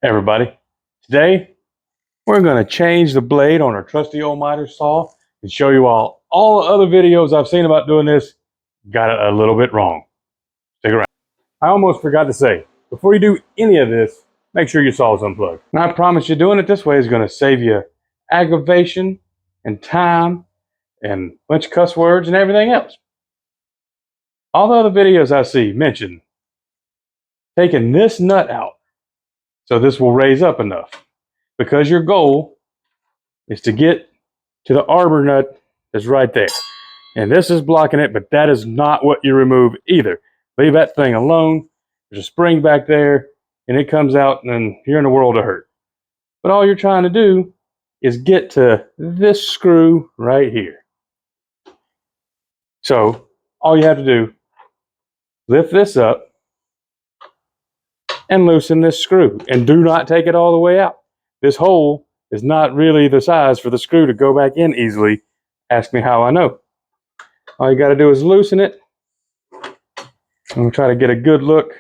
Hey everybody, today we're going to change the blade on our trusty old miter saw and show you all the other videos I've seen about doing this got it a little bit wrong. Stick around. I almost forgot to say, before you do any of this, make sure your saw is unplugged. And I promise you doing it this way is going to save you aggravation and time and a bunch of cuss words and everything else. All the other videos I see mention taking this nut out so this will raise up enough, because your goal is to get to the arbor nut that's right there. And this is blocking it, but that is not what you remove either. Leave that thing alone. There's a spring back there, and it comes out, and then you're in a world of hurt. But all you're trying to do is get to this screw right here. So all you have to do, lift this up and loosen this screw, and do not take it all the way out. This hole is not really the size for the screw to go back in easily. Ask me how I know. All you got to do is loosen it. I'm going to try to get a good look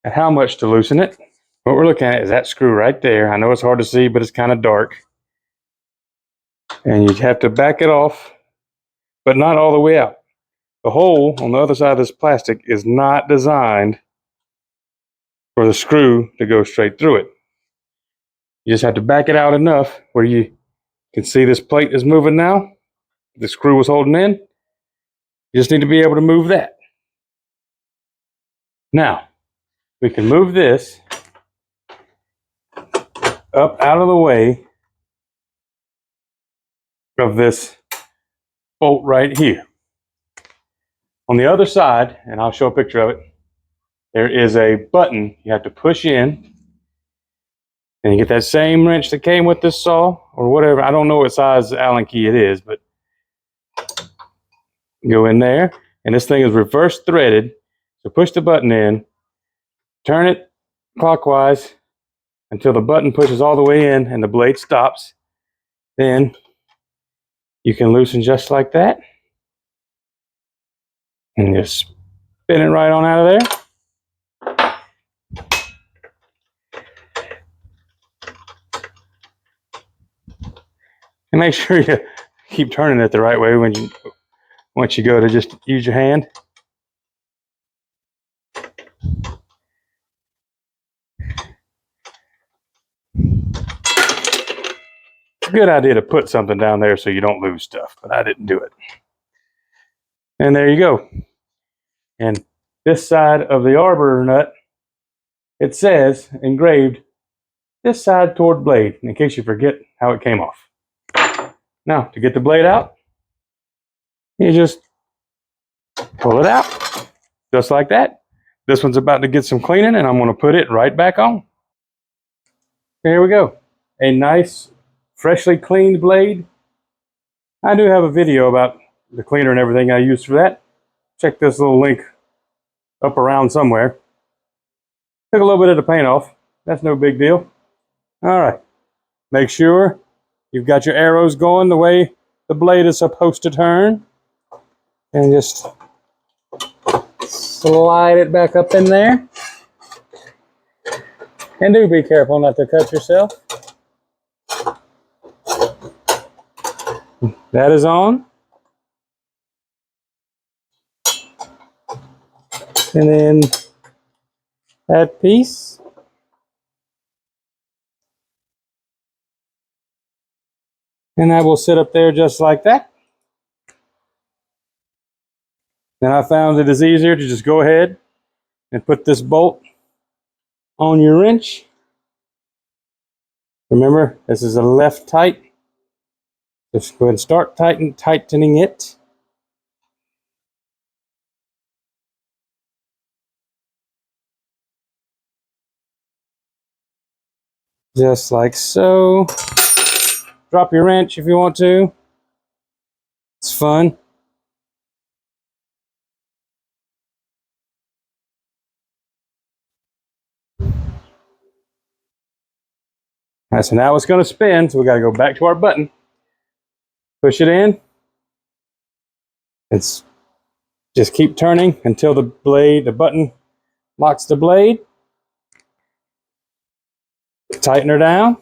at how much to loosen it. What we're looking at is that screw right there. I know it's hard to see, but it's kind of dark. And you have to back it off, but not all the way out. The hole on the other side of this plastic is not designed for the screw to go straight through it. You just have to back it out enough where you can see this plate is moving now. The screw was holding in. You just need to be able to move that. Now, we can move this up out of the way of this bolt right here. On the other side, and I'll show a picture of it, there is a button you have to push in, and you get that same wrench that came with this saw, or whatever. I don't know what size Allen key it is, but go in there, and this thing is reverse threaded. So push the button in, turn it clockwise until the button pushes all the way in and the blade stops. Then you can loosen just like that, and just spin it right on out of there. And make sure you keep turning it the right way once you go to just use your hand. It's a good idea to put something down there so you don't lose stuff, but I didn't do it. And there you go. And this side of the arbor nut, it says engraved this side toward blade, in case you forget how it came off. Now, to get the blade out, you just pull it out, just like that. This one's about to get some cleaning, and I'm going to put it right back on. Here we go. A nice, freshly cleaned blade. I do have a video about the cleaner and everything I use for that. Check this little link up around somewhere. Took a little bit of the paint off. That's no big deal. All right. Make sure you've got your arrows going the way the blade is supposed to turn. And just slide it back up in there. And do be careful not to cut yourself. That is on. And then that piece. And that will sit up there just like that. Then I found it is easier to just go ahead and put this bolt on your wrench. Remember, this is a left tight. Just go ahead and start tightening it. Just like so. Drop your wrench if you want to. It's fun. All right, so now it's going to spin, so we got to go back to our button. Push it in. It's just keep turning until the button locks the blade. tighten her down.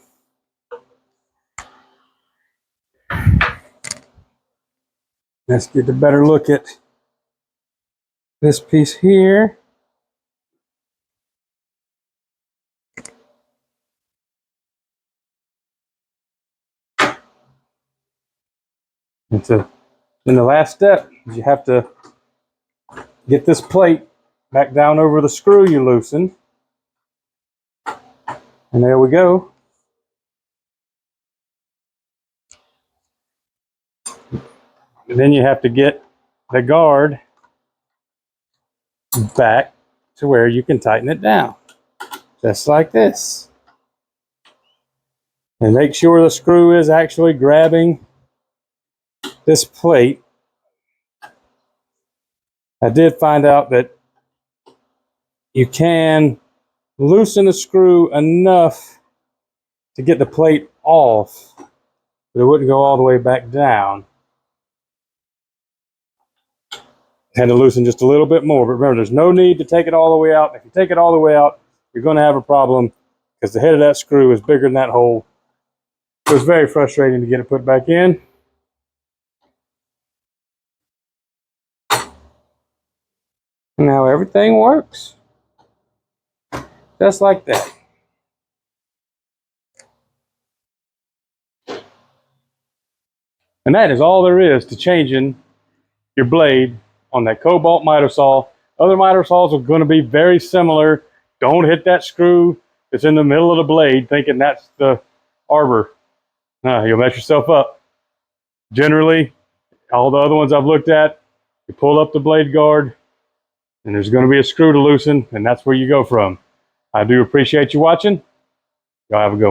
Let's get a better look at this piece here. And then the last step is you have to get this plate back down over the screw you loosened. And there we go. And then you have to get the guard back to where you can tighten it down. Just like this. And make sure the screw is actually grabbing this plate. I did find out that you can loosen the screw enough to get the plate off, but it wouldn't go all the way back down. Had to loosen just a little bit more, but remember, there's no need to take it all the way out. If you take it all the way out, you're going to have a problem because the head of that screw is bigger than that hole. So it's very frustrating to get it put back in. Now everything works just like that. And that is all there is to changing your blade on that Kobalt miter saw. Other miter saws are going to be very similar. Don't hit that screw that's in the middle of the blade thinking that's the arbor. No, you'll mess yourself up. Generally, all the other ones I've looked at, you pull up the blade guard and there's going to be a screw to loosen, and that's where you go from. I do appreciate you watching. Y'all have a good one.